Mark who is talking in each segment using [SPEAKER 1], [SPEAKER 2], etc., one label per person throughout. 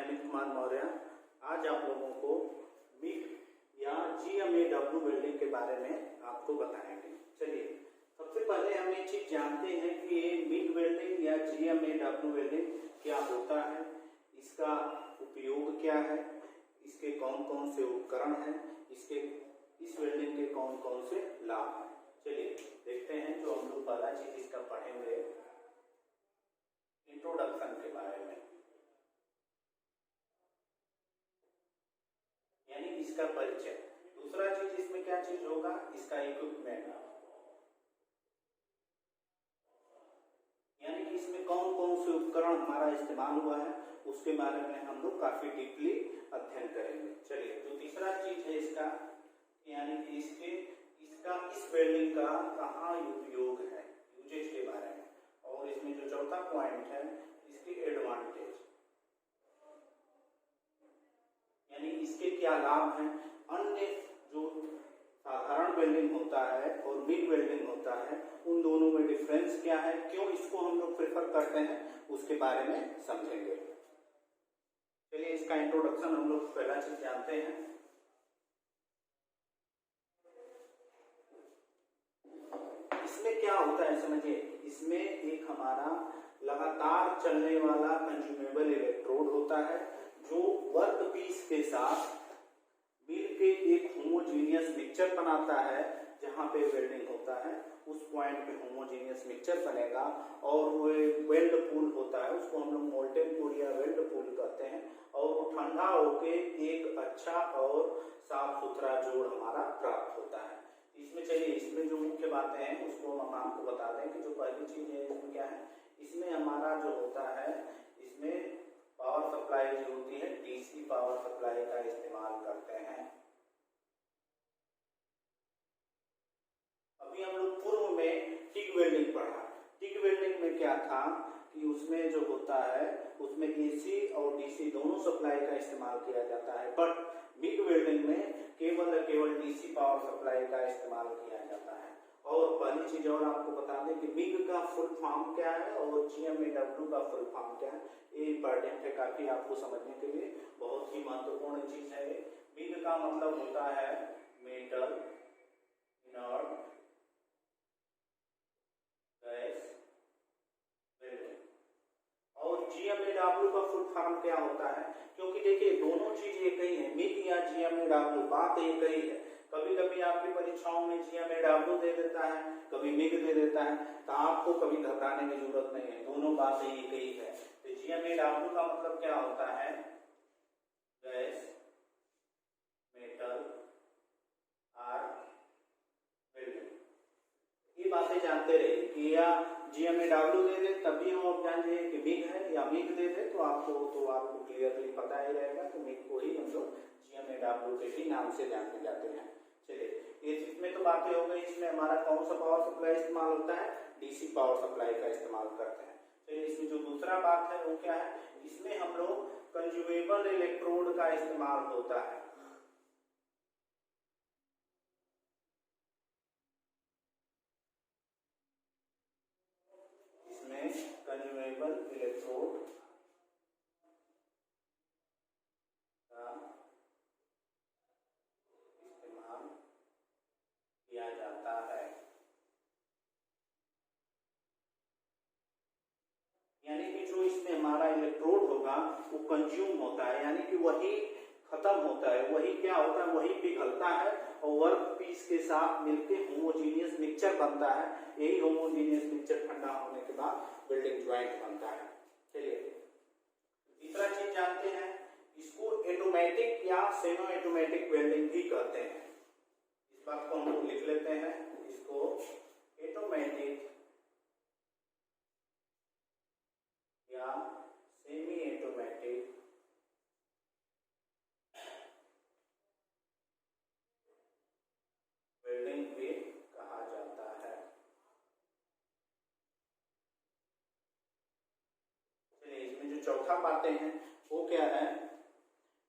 [SPEAKER 1] अमित कुमार मौर्य। आज आप लोगों को मिग या GMAW वेल्डिंग के बारे में आपको बताएंगे। चलिए, सबसे पहले हम ये चीज जानते हैं कि ये मिग वेल्डिंग या GMAW वेल्डिंग क्या होता है, इसका उपयोग क्या है, इसके कौन कौन से उपकरण हैं, इस वेल्डिंग के कौन कौन से लाभ हैं। चलिए देखते हैं। जो हम लोग पहला चीज इसका पढ़ेंगे, इंट्रोडक्शन के बारे में, यानी इसका परिचय। दूसरा चीज इसमें क्या चीज होगा, इसका इक्विपमेंट, यानी कि इसमें कौन कौन से उपकरण हमारा इस्तेमाल हुआ है उसके बारे में हम लोग काफी डीपली अध्ययन करेंगे। चलिए, जो तीसरा चीज है इसका, यानी कि इसका इस वेल्डिंग का कहाँ उपयोग है, यूजेज के बारे में। और इसमें जो चौथा पॉइंट है, इसके एडवांटेज, यानी इसके क्या लाभ हैं। अन्य जो साधारण वेल्डिंग होता है और मिग वेल्डिंग होता है, उन दोनों में डिफरेंस क्या है, क्यों इसको हम लोग प्रेफर करते हैं, उसके बारे में समझेंगे। चलिए, इसका इंट्रोडक्शन हम लोग पहला चीज जानते हैं। इसमें क्या होता है समझिए, इसमें एक हमारा लगातार चलने वाला कंज्यूमेबल इलेक्ट्रोड होता है जो वर्क पीस के साथ मिलके एक होमोजीनियस मिक्सचर बनाता है। जहां पे वेल्डिंग होता है उस पॉइंट पे होमोजीनियस मिक्सचर बनेगा और वो वेल्ड पूल होता है, उसको हम लोग मोल्टेन पूल या वेल्ड पूल कहते हैं। और वो ठंडा होके एक अच्छा और साफ सुथरा जोड़ हमारा प्राप्त होता है। इसमें चलिए, इसमें जो मुख्य बातें हैं उसको हम आपको बता दें कि जो पहली चीज है इसमें क्या है। इसमें हमारा जो होता है, इसमें पावर सप्लाई जो होती है, DC पावर सप्लाई का इस्तेमाल करते हैं। अभी हम लोग पूर्व में टिग वेल्डिंग पढ़ा। टिग वेल्डिंग में क्या था कि उसमें जो होता है उसमें AC और DC दोनों सप्लाई का इस्तेमाल किया जाता है, बट मिग वेल्डिंग में केवल DC पावर सप्लाई का इस्तेमाल किया जाता है। और पहली चीज और आपको बता दें कि मिग का फुल फॉर्म क्या है और GMAW का फुल फॉर्म क्या है। ये इंपॉर्टेंट है काफी आपको समझने के लिए, बहुत ही महत्वपूर्ण चीज है। मिग का मतलब होता है मेटल इनर्ट गैस वेल्डिंग। और GMAW का फुल फॉर्म क्या होता है, क्योंकि देखिए दोनों चीज एक ही है, मिग या GMAW बात एक ही है। कभी कभी आपकी परीक्षाओं में GMAW दे देता है, कभी मिग दे देता है, तो आपको कभी घबराने की जरूरत नहीं है, दोनों बातें एक ही है। तो GMAW का मतलब क्या होता है, गैस मेटल आर्क वेल्डिंग। ये बातें जानते रहिए कि या GMAW दे दे तभी हम आप जान जाइए कि मिग है, या मिग दे दे तो आपको क्लियरली पता ही रहेगा कि मिग को ही हम लोग GMAW के ही नाम से जानते जाते हैं। चलिए, इसमें तो बातें हो गई। इसमें हमारा कौन सा पावर सप्लाई इस्तेमाल होता है, DC पावर सप्लाई का इस्तेमाल करते हैं। चलिए, इसमें जो दूसरा बात है वो क्या है, इसमें हम लोग कंज्यूमेबल इलेक्ट्रोड का इस्तेमाल होता है। इसमें कंज्यूमेबल इलेक्ट्रोड का इस्तेमाल किया जाता है, यानी कि जो इसमें हमारा इलेक्ट्रोड होगा वो कंज्यूम होता है, यानी कि वही खत्म होता है, वही क्या होता है, वही पिघलता है और वर्क पीस के साथ मिलके होमोजीनियस मिक्सचर बनता है। यही होमोजीनियस मिक्सचर ठंडा होने के बाद वेल्डिंग ज्वाइंट बनता है। चलिए, तीसरा चीज जानते हैं, इसको ऑटोमेटिक या सेमी ऑटोमेटिक वेल्डिंग भी कहते हैं। इस बात को हम लोग लिख लेते हैं, इसको ऑटोमेटिक या सेमी ऑटोमेटिक वेल्डिंग भी कहा जाता है। चलिए, इसमें जो चौथा बातें हैं वो क्या है,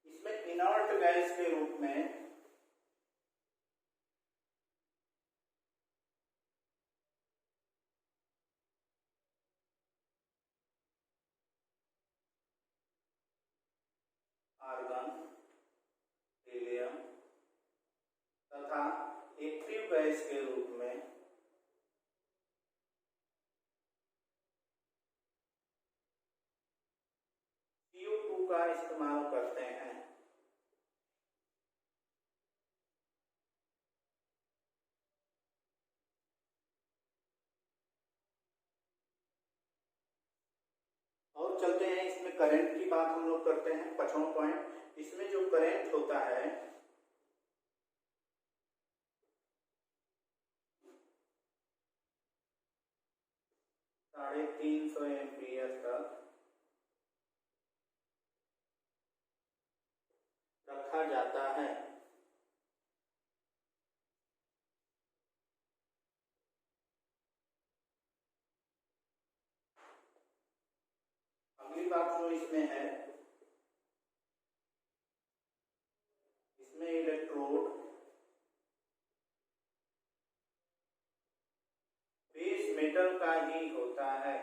[SPEAKER 1] इसमें इनर्ट गैस के रूप में गैस के रूप में CO2 का इस्तेमाल करते हैं। और चलते हैं इसमें करंट की बात हम लोग करते हैं। 5वां पॉइंट, इसमें जो करंट होता है 350 एम्पीयर तक रखा जाता है। अगली बात जो इसमें है, इसमें इलेक्ट्रोड बेस मेटल का ही होता है।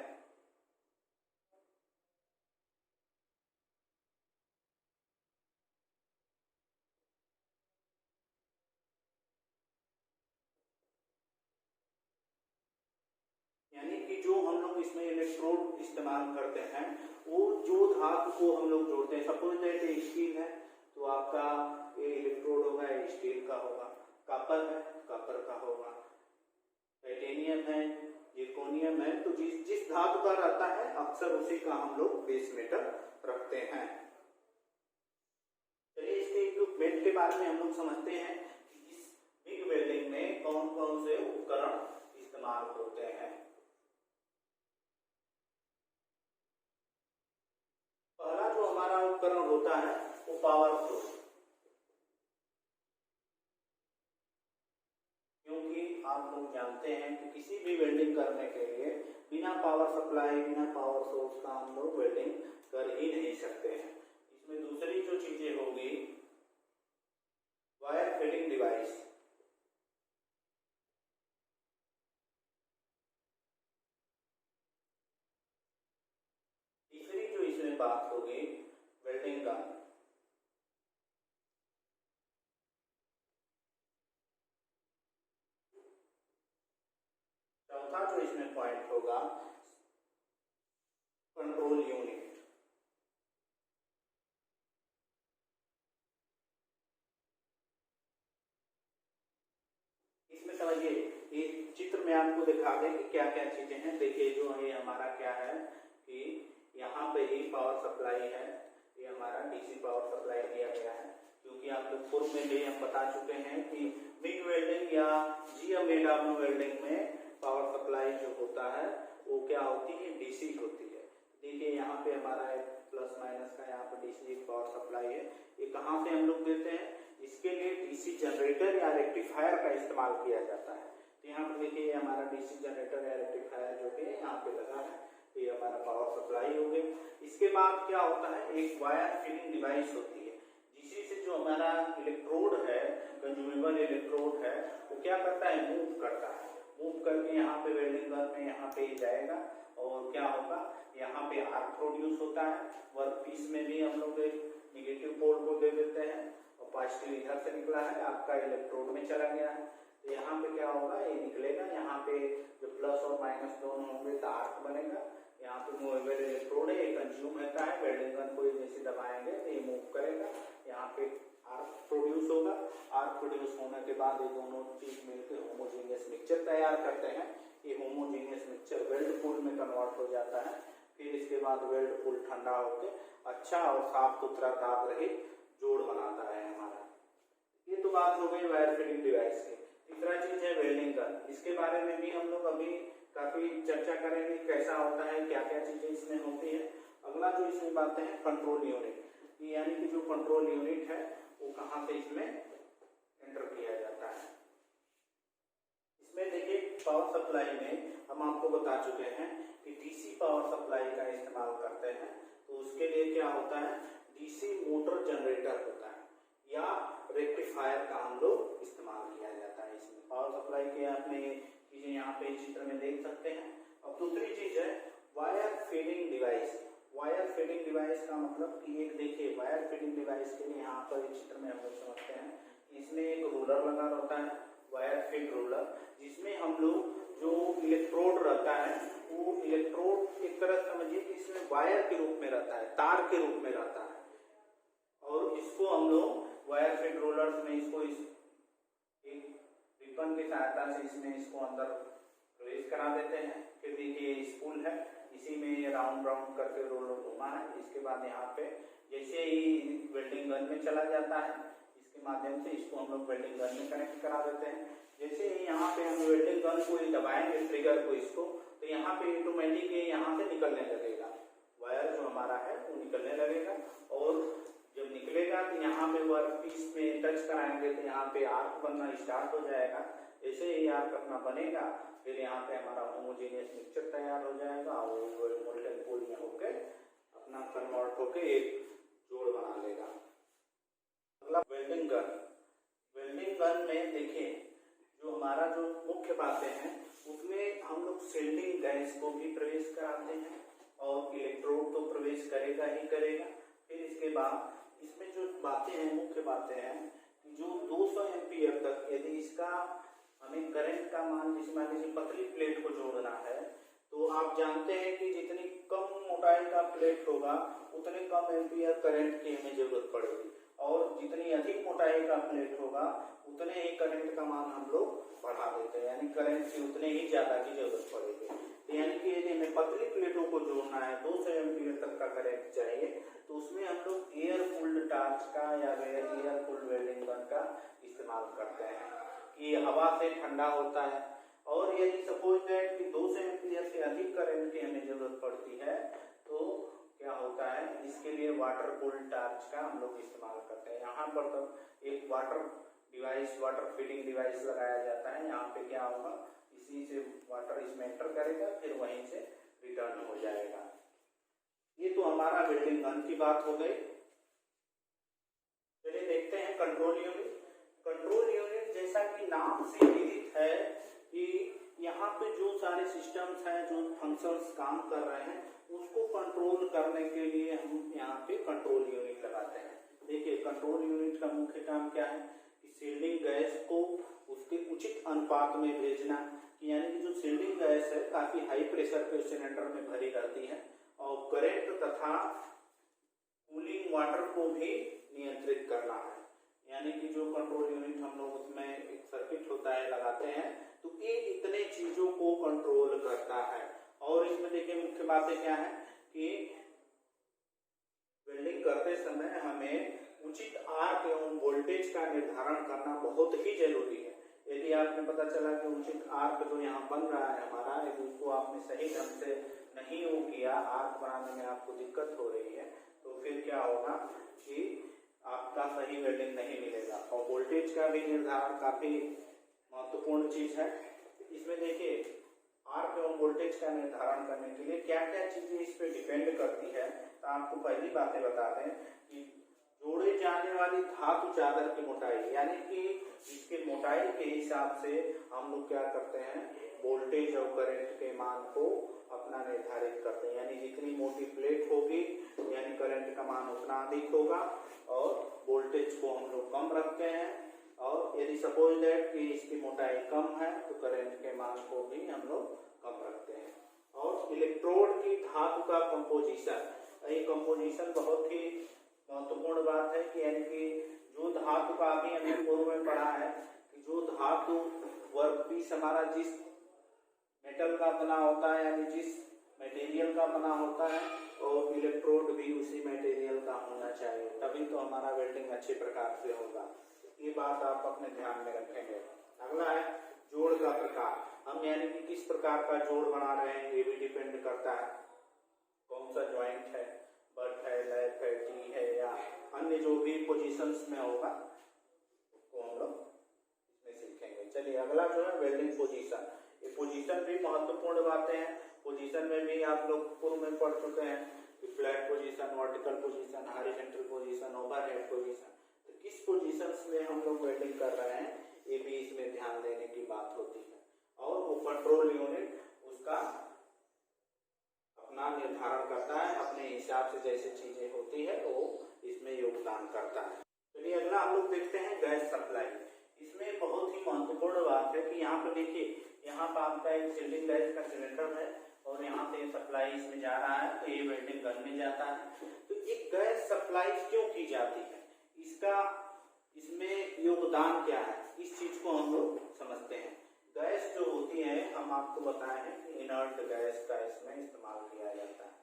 [SPEAKER 1] यानी कि जो हम लोग इसमें इलेक्ट्रोड इस्तेमाल करते हैं वो जो धातु को हम लोग जोड़ते हैं, सपोज दैट स्टील है तो आपका ये इलेक्ट्रोड होगा, स्टील का होगा। कॉपर है, कॉपर का होगा। टाइटेनियम है, जिरकोनियम है, तो जिस जिस धातु का रहता है अक्सर उसी का हम लोग बेस मेटल रखते हैं। चलिए इसके इक्विपमेंट के बारे में हम लोग समझते हैं कि इस बिग वेल्डिंग में कौन कौन से उपकरण इस्तेमाल होते हैं। पहला जो हमारा उपकरण होता है वो पावर फ्लो, क्योंकि आप लोग जानते हैं कि किसी भी वेल्डिंग करने के लिए बिना पावर सप्लाई, बिना पावर सोर्स का हम लोग वेल्डिंग कर ही नहीं सकते हैं। इसमें दूसरी जो चीजें होगी, वायर फीडिंग डिवाइस। तीसरी जो इसमें बात होगी, वेल्डिंग गन। चौथा जो इसमें पॉइंट होगा, कंट्रोल यूनिट। इसमें समझिए, ये चित्र में आपको दिखा दें कि क्या क्या चीजें हैं। देखिए जो ये हमारा क्या है कि यहाँ पे ही पावर सप्लाई है, ये हमारा डीसी पावर सप्लाई दिया गया है। क्योंकि आप लोग पूर्व में भी हम बता चुके हैं कि मिग वेल्डिंग या GMAW वेल्डिंग में पावर सप्लाई जो होता है वो क्या होती है, डीसी होती है। देखिए यहाँ पे हमारा एक प्लस माइनस का यहाँ पे डीसी पावर सप्लाई है। ये कहाँ से हम लोग देते हैं, इसके लिए डीसी जनरेटर या रेक्टिफायर का इस्तेमाल किया जाता है। तो यहाँ पे देखिए हमारा डीसी जनरेटर या रेक्टिफायर जो है यहाँ पे लगा है, तो ये हमारा पावर सप्लाई हो गया। इसके बाद क्या होता है, एक वायर फीडिंग डिवाइस होती है, जिसी से जो हमारा इलेक्ट्रोड है, कंज्यूमेबल इलेक्ट्रोड है, वो क्या करता है, मूव करता है। मूव करके यहाँ पे वेल्डिंग गन में यहाँ पे जाएगा और क्या होगा, यहाँ पे आर्क प्रोड्यूस होता है। वर्क पीस में भी हम लोग एक निगेटिव पोल को दे देते हैं और पॉजिटिव इधर से निकला है, आपका इलेक्ट्रोड में चला गया है। तो यहाँ पे क्या होगा, ये निकलेगा, यहाँ पे जो प्लस और माइनस दोनों होंगे तो आर्क बनेगा। यहाँ पे मूवेबल इलेक्ट्रोड है, ये कंज्यूम होता है, वेल्डिंग गन को जैसे दबाएंगे तो ये मूव करेगा, यहाँ पे आर्क प्रोड्यूस होगा। आर्क प्रोड्यूस होने के बाद ये दोनों चीज मिलकर होमोजेनियस मिक्सचर तैयार करते हैं। ये होमोजेनियस मिक्सचर वेल्ड पूल में कन्वर्ट हो जाता है। फिर इसके बाद वेल्ड पूल ठंडा होकर अच्छा और साफ सुथरा दाग रहित जोड़ बनाता है हमारा। ये तो बात हो गई वायर फीडिंग डिवाइस की। तीसरा चीज है वेल्डिंग गन। इसके बारे में भी हम लोग अभी काफी चर्चा करेंगे, कैसा होता है, क्या क्या चीजें इसमें होती है। अगला जो इसमें बातें हैं, कंट्रोल यूनिट, यानी कि जो कंट्रोल यूनिट है वो कहाँ से इसमें एंटर किया जाता है। इसमें देखिए पावर सप्लाई में हम आपको बता चुके हैं कि डीसी पावर सप्लाई का इस्तेमाल करते हैं। तो उसके लिए क्या होता है, डीसी मोटर जनरेटर होता है या रेक्टिफायर का हम लोग इस्तेमाल किया जाता है। इसमें पावर सप्लाई के आपने चीजें यहाँ पे चित्र में देख सकते हैं। अब दूसरी चीज है wire feeding device. Wire feeding device का मतलब कि एक देखिए वायर फीडिंग डिवाइस के लिए यहाँ पर चित्र में हम लोग समझते हैं, इसमें एक रोलर लगा होता है। वायर फीड रोलर, जिसमें हम लोग जो इलेक्ट्रोड रहता है वो इलेक्ट्रोड एक तरह समझिए कि इसमें वायर के रूप में रहता है, तार के रूप में रहता है, और इसको हम लोग वायर फीड रोलर्स में इसको एक रिबन की सहायता से इसमें इसको अंदर प्रवेश करा देते हैं। फिर देखिए स्पूल है, इसी में राउंड राउंड करके रोलर घुमा है। इसके बाद यहाँ पे जैसे ही वेल्डिंग गन में चला जाता है, इसके माध्यम से इसको हम लोग वेल्डिंग गन में कनेक्ट करा देते हैं। जैसे ही यहाँ पे हम वेल्डिंग गन को दबाएंगे ट्रिगर को इसको, तो यहाँ पे ऑटोमेटिक यहाँ से निकलने लगेगा, वायर जो हमारा है वो निकलने लगेगा। और जब निकलेगा तो यहाँ पे वर्क पीस में टच कराएंगे तो यहाँ पे आर्क बनना स्टार्ट हो जाएगा। जैसे ही आर्क अपना बनेगा फिर यहाँ पे हमारा होमोजेनियस मिक्सचर तैयार हो जाएगा और वो मोल्टन पूल में होके अपना कन्वर्ट होके एक जोड़ बना लेगा। अगला वेल्डिंग गन। वेल्डिंग गन में देखिए जो हमारा जो मुख्य बातें हैं उसमें हम लोग सेल्डिंग गैस को भी प्रवेश कराते हैं और इलेक्ट्रोड तो प्रवेश करेगा ही करेगा। फिर इसके बाद इसमें जो बातें हैं, मुख्य बातें हैं कि जो 200 एम्पीयर तक यदि इसका हमें करंट का मान, जिस मान लीजिए पतली प्लेट को जोड़ना है, तो आप जानते हैं कि जितनी कम मोटाई का प्लेट होगा उतने कम एम्पीयर करंट की हमें जरूरत पड़ेगी, और जितनी अधिक मोटाई का प्लेट होगा उतने ही करंट का मान हम लोग बढ़ा देते हैं, यानी करंट की उतने ही ज्यादा की जरूरत पड़ेगी। यानी कि यदि हमें पतली प्लेटों को जोड़ना है, 200 एम्पीयर तक का करंट चाहिए, तो उसमें हम लोग एयर कूल्ड टार्च का या एयर कूल्ड वेल्डिंग गन का इस्तेमाल करते हैं कि हवा से ठंडा होता है। और यदि सपोज दैट कि 200 एम्पीयर से अधिक करंट की हमें जरूरत पड़ती है तो क्या होता है, इसके लिए वाटर कूल्ड टार्च का हम लोग इस्तेमाल करते हैं। यहाँ पर तो एक water device, water feeding device लगाया जाता है। यहाँ पे क्या होगा, इसी से वाटर इसमें एंटर करेगा, फिर वहीं से रिटर्न हो जाएगा। ये तो हमारा वेल्डिंग गन की बात हो गई। चलिए देखते हैं कंट्रोल यूनिट। कंट्रोल यूनिट जैसा कि नाम से विदित है कि यहाँ पे जो सारे सिस्टम्स हैं, जो फंक्शंस काम कर रहे हैं, उसको कंट्रोल करने के लिए हम यहाँ पे कंट्रोल यूनिट लगाते हैं। देखिए कंट्रोल यूनिट का मुख्य काम क्या है कि सील्डिंग गैस को उसके उचित अनुपात में भेजना, यानी कि जो सील्डिंग गैस है काफी हाई प्रेशर पे सिलेंडर में भरी रहती है, और करंट तथा कूलिंग वाटर को भी नियंत्रित करना है। यानी कि जो कंट्रोल यूनिट हम लोग उसमें एक सर्किट होता है लगाते हैं, तो ये इतने चीजों को कंट्रोल करता है। और इसमें देखिए मुख्य बातें क्या है कि वेल्डिंग करते समय हमें उचित आर्क एवं वोल्टेज का निर्धारण करना बहुत ही जरूरी है। यदि आपने पता चला कि उचित आर्क जो यहाँ बन रहा है हमारा, यदि उसको आपने सही ढंग से नहीं वो किया, आर्क बनाने में आपको दिक्कत हो रही है, तो फिर क्या होगा कि आपका सही वेल्डिंग नहीं मिलेगा। और वोल्टेज का भी निर्धारण काफी महत्वपूर्ण चीज है। इसमें देखिए आर्क एवं वोल्टेज का निर्धारण करने के लिए क्या क्या चीजें इस पे डिपेंड करती है, तो आपको पहली बातें बता दें कि जोड़े जाने वाली धातु चादर की मोटाई, यानी कि इसके मोटाई के हिसाब से हम लोग क्या करते हैं, वोल्टेज और करंट के मान को अपना निर्धारित करते हैं। यानी जितनी मोटी प्लेट होगी यानी करंट का मान उतना अधिक होगा, और वोल्टेज को हम लोग कम रखते हैं। और यदि सपोज दैट कि इसकी मोटाई कम है तो करंट के मान को भी हम लोग कम रखते हैं। और इलेक्ट्रोड की धातु का कंपोजिशन, ये कंपोजिशन बहुत ही महत्वपूर्ण बात है कि यानी कि जो धातु का अभी हमने पूर्व में पढ़ा है कि जो धातु वर्कपीस हमारा जिस मेटल का बना होता है, यानी जिस मटेरियल का बना होता है, और इलेक्ट्रोड भी उसी मटेरियल का होना चाहिए, तभी तो हमारा वेल्डिंग अच्छे प्रकार से होगा। ये बात आप अपने ध्यान में रखेंगे। अगला है जोड़ का प्रकार। हम यानी कि किस प्रकार का जोड़ बना रहे हैं ये भी डिपेंड करता है, कौन सा ज्वाइंट है, बट है, लैप है, टी है, या अन्य जो भी पोजीशंस में होगा उसको हम लोग इसमें सीखेंगे। चलिए अगला जो है वेल्डिंग पोजीशन। ये पोजीशन भी महत्वपूर्ण बातें हैं। पोजीशन में भी आप लोग पूर्व में पढ़ चुके हैं कि flat position, vertical position, horizontal position, overhead position. तो किस पोजीशंस में हम लोग वेल्डिंग कर रहे हैं ये भी इसमें ध्यान देने की बात होती है। और वो कंट्रोल यूनिट उसका अपना निर्धारण करता है, अपने हिसाब से जैसे चीजें होती है वो इसमें योगदान करता है। चलिए अगला हम लोग देखते हैं गैस सप्लाई। इसमें बहुत ही महत्वपूर्ण बात है कि यहाँ पे देखिए, यहाँ पर आपका एक वेल्डिंग गैस का सिलेंडर है और यहाँ से सप्लाई इसमें जा रहा है, तो ये वेल्डिंग गन में जाता है। तो एक गैस सप्लाई क्यों की जाती है, इसका इसमें योगदान क्या है, इस चीज को हम लोग समझते हैं। गैस जो होती है, हम आपको बताए हैं कि इनर्ट गैस का इसमें इस्तेमाल किया जाता है।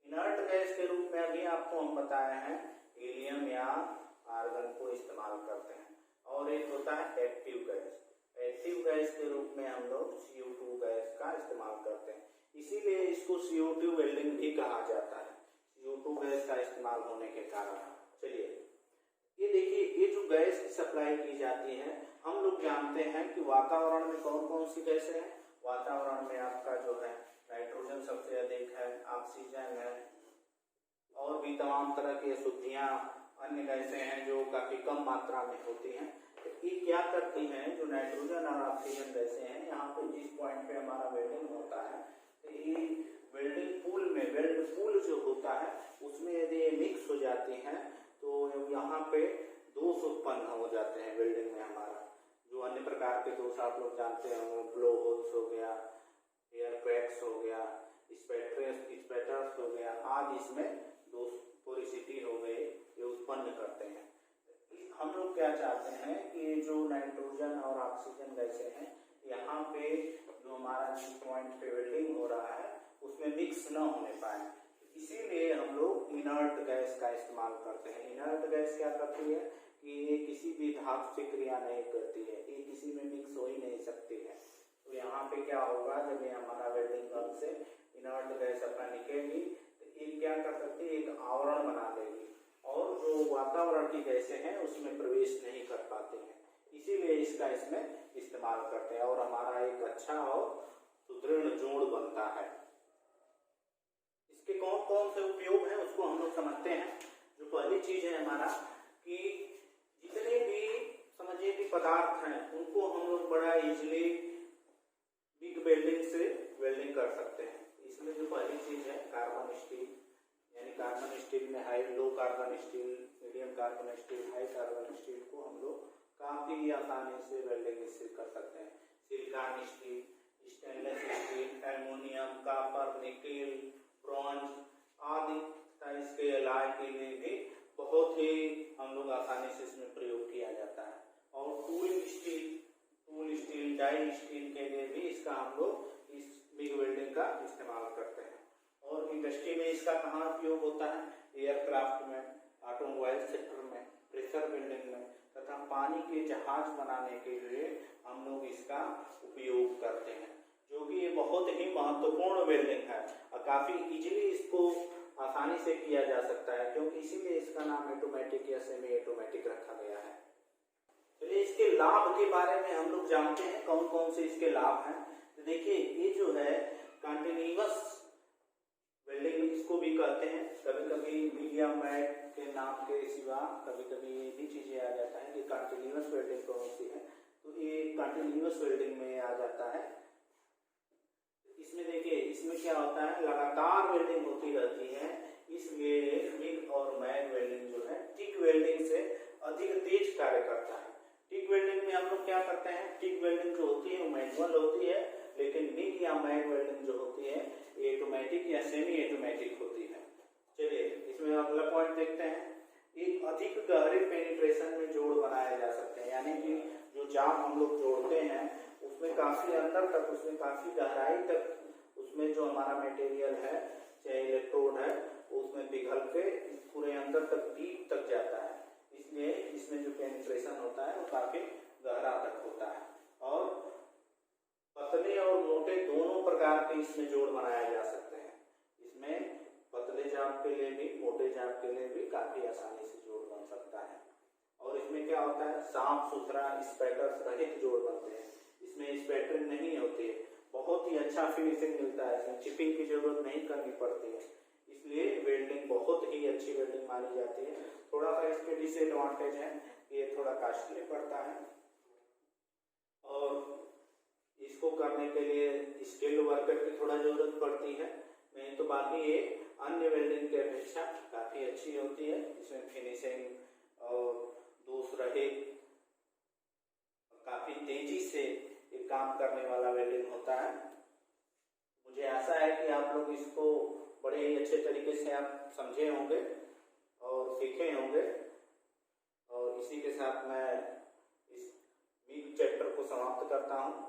[SPEAKER 1] इनर्ट गैस के रूप में अभी आपको हम बताए हैं हीलियम या आर्गन को इस्तेमाल करते हैं। और एक होता है एक्टिव गैस। एक्टिव गैस के रूप में हम लोग CO2 गैस का इस्तेमाल करते हैं, इसीलिए इसको CO2 वेल्डिंग भी कहा जाता है, CO2 गैस का इस्तेमाल होने के कारण। चलिए ये देखिए, ये जो गैस की सप्लाई की जाती है, हम लोग जानते हैं कि वातावरण में कौन कौन सी गैसें हैं। वातावरण में आपका जो है नाइट्रोजन सबसे अधिक है, ऑक्सीजन है, और भी तमाम तरह की अशुद्धियां अन्य गैसें हैं जो काफी कम मात्रा में होती हैं। तो ये क्या करती हैं, जो नाइट्रोजन और ऑक्सीजन गैसें हैं, यहाँ पे जिस पॉइंट पे हमारा वेल्डिंग होता है, तो ये वेल्डिंग पूल में, वेल्ड पूल जो होता है उसमें यदि ये मिक्स हो जाती हैं तो यहाँ पे दोष उत्पन्न हो जाते हैं वेल्डिंग में हमारा। जो अन्य प्रकार के दोष आप लोग जानते होंगे, ब्लो होल्स हो गया, एयर क्रैक्स हो गया, स्पैटर्स हो गया, आदि इसमें दोष, पोरिसिटी हो गई, ये उत्पन्न करते हैं। हम लोग क्या चाहते हैं कि जो नाइट्रोजन और ऑक्सीजन गैसें हैं, यहाँ पे जो हमारा जिस पॉइंट पे वेल्डिंग हो रहा है उसमें मिक्स न होने पाए, इसीलिए हम लोग इनर्ट गैस का इस्तेमाल करते हैं। इनर्ट गैस क्या करती है कि ये किसी भी धातु से क्रिया नहीं करती है, ये किसी में मिक्स हो ही नहीं सकती है। तो यहाँ पे क्या होगा, जब ये हमारा वेल्डिंग गन से इनर्ट गैस अपना निकलेगी तो ये क्या कर सकती है, एक आवरण बना देगी और जो वातावरण की गैसें हैं उसमें प्रवेश नहीं कर पाती हैं, इसीलिए इसका इसमें इस्तेमाल करते हैं और हमारा एक अच्छा और सुदृढ़ जोड़ बनता है। इसके कौन कौन से उपयोग हैं उसको हम लोग समझते हैं। जो पहली चीज है हमारा कि जितने भी समझिए कि पदार्थ हैं उनको हम लोग बड़ा इजीली बिग वेल्डिंग से वेल्डिंग कर सकते हैं। इसमें जो पहली चीज है कार्बन स्टील, यानी कार्बन स्टील में high low carbon steel, medium carbon steel, high carbon steel को हम लोग काफी आसानी से वेल्डिंग इससे कर सकते हैं। Silicon steel, stainless steel, aluminium, copper, nickel, bronze आदि इसके एलॉय के लिए भी बहुत ही हम लोग आसानी से इसमें प्रयोग किया जाता है। और टूल स्टील, डाई स्टील के लिए भी इसका हम लोग इस बिग वेल्डिंग का इस्तेमाल करते हैं। और इंडस्ट्री में इसका कहाँ उपयोग होता है, एयरक्राफ्ट में, ऑटोमोबाइल सेक्टर में, प्रेशर वेल्डिंग में तथा पानी के जहाज बनाने के लिए हम लोग इसका उपयोग करते हैं, जो कि ये बहुत ही महत्वपूर्ण वेल्डिंग है और काफी इजीली इसको आसानी से किया जा सकता है, क्योंकि इसीलिए इसका नाम ऑटोमेटिक या सेमी ऑटोमेटिक रखा गया है। तो इसके लाभ के बारे में हम लोग जानते हैं, कौन कौन से इसके लाभ हैं। तो देखिए, ये जो है कंटिन्यूअस वेल्डिंग इसको भी कहते हैं, कभी कभी मीडिया मैट के नाम के सिवा कभी कभी ये भी चीजें आ जाता है कि कंटिन्यूअस वेल्डिंग कौन सी है, तो ये कंटिन्यूअस वेल्डिंग में आ जाता है। इसमें देखिए, इसमें क्या होता है, लगातार वेल्डिंग होती रहती है, इसलिए मिग और मैग वेल्डिंग जो है टिक वेल्डिंग से अधिक तेज कार्य करता है। टिक वेल्डिंग में हम लोग क्या करते हैं, टिक वेल्डिंग जो होती है वो मैनुअल होती है, लेकिन मिग या मैग वेल्डिंग जो होती है ऑटोमेटिक या सेमी ऑटोमेटिक होती है। चलिए इसमें अगला पॉइंट देखते हैं। एक अधिक गहरे पेनिट्रेशन में जोड़ बनाए जा सकते हैं, यानी कि जो जाम हम लोग जोड़ते हैं उसमें काफी अंदर तक, उसमें काफी गहराई तक उसमें जो हमारा मटेरियल है चाहे इलेक्ट्रोड है उसमें पिघल के पूरे अंदर तक डीप तक जाता है, इसलिए इसमें जो पेनिट्रेशन होता है वो काफी गहरा तक होता है। और पतले और मोटे दोनों प्रकार के इसमें जोड़ बनाए जा सकते हैं। इसमें पतले जाम के लिए भी, मोटे जाम के लिए भी काफी आसानी से जोड़ बन सकता है। और इसमें क्या होता है, साफ सुथरा स्पैटर्स रहित जोड़ बनते हैं, इसमें स्पैटरिंग नहीं होती है, बहुत ही अच्छा फिनिशिंग मिलता है, इसमें चिपिंग की जरूरत नहीं करनी पड़ती है, इसलिए वेल्डिंग बहुत ही अच्छी वेल्डिंग मानी जाती है। थोड़ा सा इसके डिसएडवांटेज है, ये थोड़ा कॉस्टली पड़ता है और इसको करने के लिए स्किल्ड वर्कर की थोड़ा जरूरत पड़ती है, नहीं तो बाकी ये अन्य वेल्डिंग की अपेक्षा काफी अच्छी होती है। इसमें फिनिशिंग और दोष रहे, काफी तेजी से एक काम करने वाला वेल्डिंग होता है। मुझे आशा है कि आप लोग इसको बड़े ही अच्छे तरीके से आप समझे होंगे और सीखे होंगे। और इसी के साथ मैं इस वीक चैप्टर को समाप्त करता हूँ।